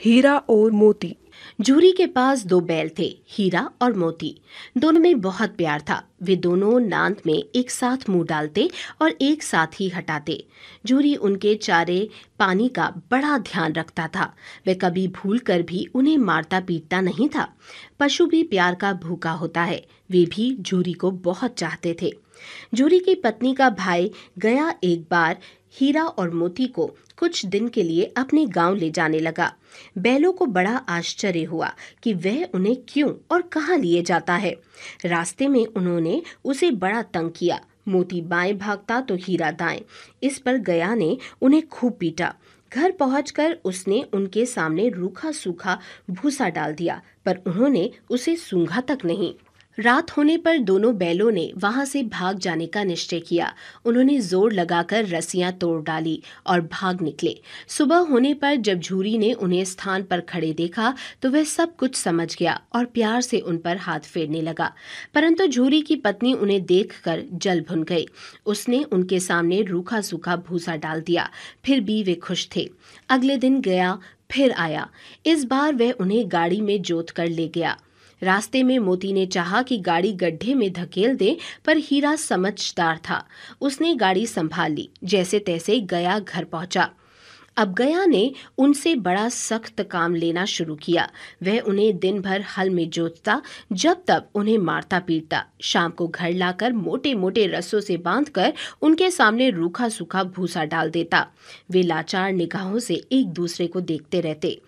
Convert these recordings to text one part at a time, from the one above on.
हीरा और मोती। झूरी के पास दो बैल थे, हीरा और मोती। दोनों में बहुत प्यार था। वे दोनों नांद में एक साथ मुंह डालते और एक साथ ही हटाते। झूरी उनके चारे पानी का बड़ा ध्यान रखता था। वह कभी भूल कर भी उन्हें मारता पीटता नहीं था। पशु भी प्यार का भूखा होता है। वे भी झूरी को बहुत चाहते थे। झूरी की पत्नी का भाई गया एक बार हीरा और मोती को कुछ दिन के लिए अपने गांव ले जाने लगा। बैलों को बड़ा आश्चर्य हुआ कि वह उन्हें क्यों और कहां लिए जाता है। रास्ते में उन्होंने उसे बड़ा तंग किया। मोती बाएं भागता तो हीरा दाएं। इस पर गया ने उन्हें खूब पीटा। घर पहुंचकर उसने उनके सामने रूखा सूखा भूसा डाल दिया, पर उन्होंने उसे सूंघा तक नहीं। रात होने पर दोनों बैलों ने वहां से भाग जाने का निश्चय किया। उन्होंने जोर लगाकर रस्सियां तोड़ डाली और भाग निकले। सुबह होने पर जब झूरी ने उन्हें स्थान पर खड़े देखा तो वह सब कुछ समझ गया और प्यार से उन पर हाथ फेरने लगा। परंतु झूरी की पत्नी उन्हें देखकर जल भुन गई। उसने उनके सामने रूखा सूखा भूसा डाल दिया। फिर भी वे खुश थे। अगले दिन गया फिर आया। इस बार वह उन्हें गाड़ी में जोत कर ले गया। रास्ते में मोती ने चाहा कि गाड़ी गड्ढे में धकेल दे, पर हीरा समझदार था। उसने गाड़ी संभाल ली। जैसे तैसे गया घर पहुंचा। अब गया ने उनसे बड़ा सख्त काम लेना शुरू किया। वह उन्हें दिन भर हल में जोतता, जब तक उन्हें मारता पीटता। शाम को घर लाकर मोटे मोटे रस्सों से बांधकर उनके सामने रूखा सूखा भूसा डाल देता। वे लाचार निगाहों से एक दूसरे को देखते रहते।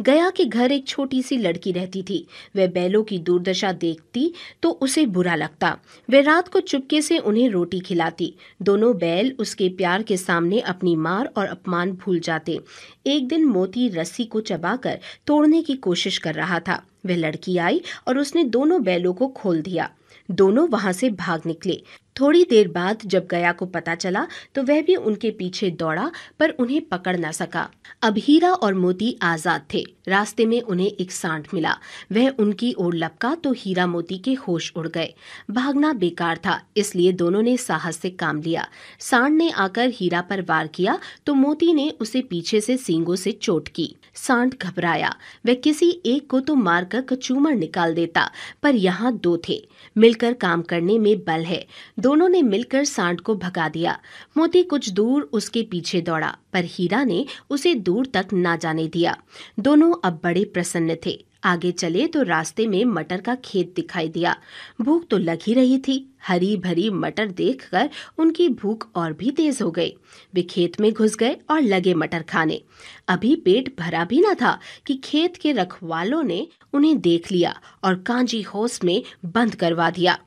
गया के घर एक छोटी सी लड़की रहती थी। वह बैलों की दुर्दशा देखती तो उसे बुरा लगता। वह रात को चुपके से उन्हें रोटी खिलाती। दोनों बैल उसके प्यार के सामने अपनी मार और अपमान भूल जाते। एक दिन मोती रस्सी को चबाकर तोड़ने की कोशिश कर रहा था। वह लड़की आई और उसने दोनों बैलों को खोल दिया। दोनों वहां से भाग निकले। थोड़ी देर बाद जब गया को पता चला तो वह भी उनके पीछे दौड़ा, पर उन्हें पकड़ न सका। अब हीरा और मोती आजाद थे। रास्ते में उन्हें एक सांड मिला। वह उनकी ओर लपका तो हीरा मोती के होश उड़ गए। भागना बेकार था, इसलिए दोनों ने साहस से काम लिया। सांड ने आकर हीरा पर वार किया तो मोती ने उसे पीछे से सींगों से चोट की। सांड घबराया। वह किसी एक को तो मारकर कचूमर निकाल देता, पर यहाँ दो थे। मिलकर काम करने में बल है। दोनों ने मिलकर सांड को भगा दिया। मोती कुछ दूर उसके पीछे दौड़ा, पर हीरा ने उसे दूर तक ना जाने दिया। दोनों अब बड़े प्रसन्न थे। आगे चले तो रास्ते में मटर का खेत दिखाई दिया। भूख तो लग ही रही थी। हरी भरी मटर देखकर उनकी भूख और भी तेज हो गई। वे खेत में घुस गए और लगे मटर खाने। अभी पेट भरा भी न था कि खेत के रखवालों ने उन्हें देख लिया और कांजी हौस में बंद करवा दिया।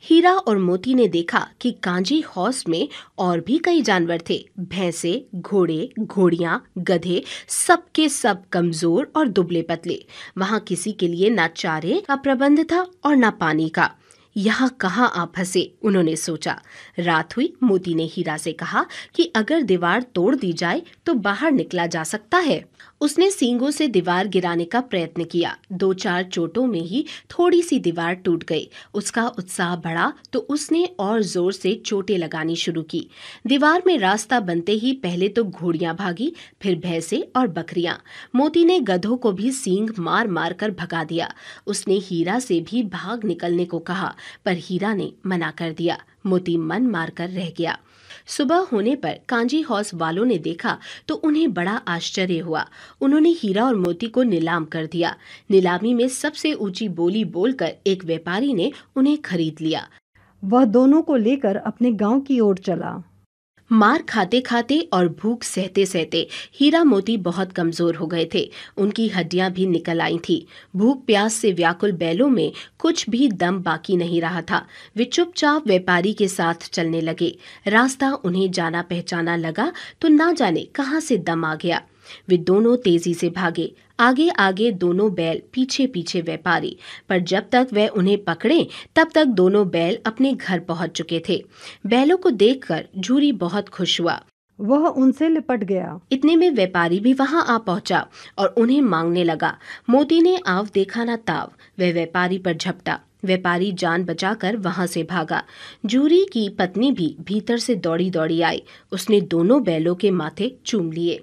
हीरा और मोती ने देखा कि कांजी हौस में और भी कई जानवर थे। भैंसे, घोड़े, घोड़ियां, गधे, सबके सब कमजोर और दुबले पतले। वहां किसी के लिए ना चारे का प्रबंध था और ना पानी का। यहाँ कहाँ आ फंसे, उन्होंने सोचा। रात हुई। मोती ने हीरा से कहा कि अगर दीवार तोड़ दी जाए तो बाहर निकला जा सकता है। उसने सींगों से दीवार गिराने का प्रयत्न किया। 2-4 चोटों में ही थोड़ी सी दीवार टूट गई। उसका उत्साह बढ़ा तो उसने और जोर से चोटें लगानी शुरू की। दीवार में रास्ता बनते ही पहले तो घोड़ियां भागी, फिर भैंसे और बकरियां। मोती ने गधों को भी सींग मार मार कर भगा दिया। उसने हीरा से भी भाग निकलने को कहा, पर हीरा ने मना कर दिया। मोती मन मारकर रह गया। सुबह होने पर कांजी हौस वालों ने देखा तो उन्हें बड़ा आश्चर्य हुआ। उन्होंने हीरा और मोती को नीलाम कर दिया। नीलामी में सबसे ऊंची बोली बोलकर एक व्यापारी ने उन्हें खरीद लिया। वह दोनों को लेकर अपने गांव की ओर चला। मार खाते खाते और भूख सहते सहते हीरा मोती बहुत कमजोर हो गए थे। उनकी हड्डियां भी निकल आई थी। भूख प्यास से व्याकुल बैलों में कुछ भी दम बाकी नहीं रहा था। वे चुपचाप व्यापारी के साथ चलने लगे। रास्ता उन्हें जाना पहचाना लगा तो ना जाने कहां से दम आ गया। वे दोनों तेजी से भागे। आगे आगे दोनों बैल, पीछे पीछे व्यापारी। पर जब तक वह उन्हें पकड़े तब तक दोनों बैल अपने घर पहुंच चुके थे। बैलों को देखकर झूरी बहुत खुश हुआ। वह उनसे लिपट गया। इतने में व्यापारी भी वहां आ पहुंचा और उन्हें मांगने लगा। मोती ने आव देखा ना ताव। वह व्यापारी पर झपटा। व्यापारी जान बचाकर वहां से भागा। झूरी की पत्नी भी भीतर से दौड़ी दौड़ी आई। उसने दोनों बैलों के माथे चूम लिए।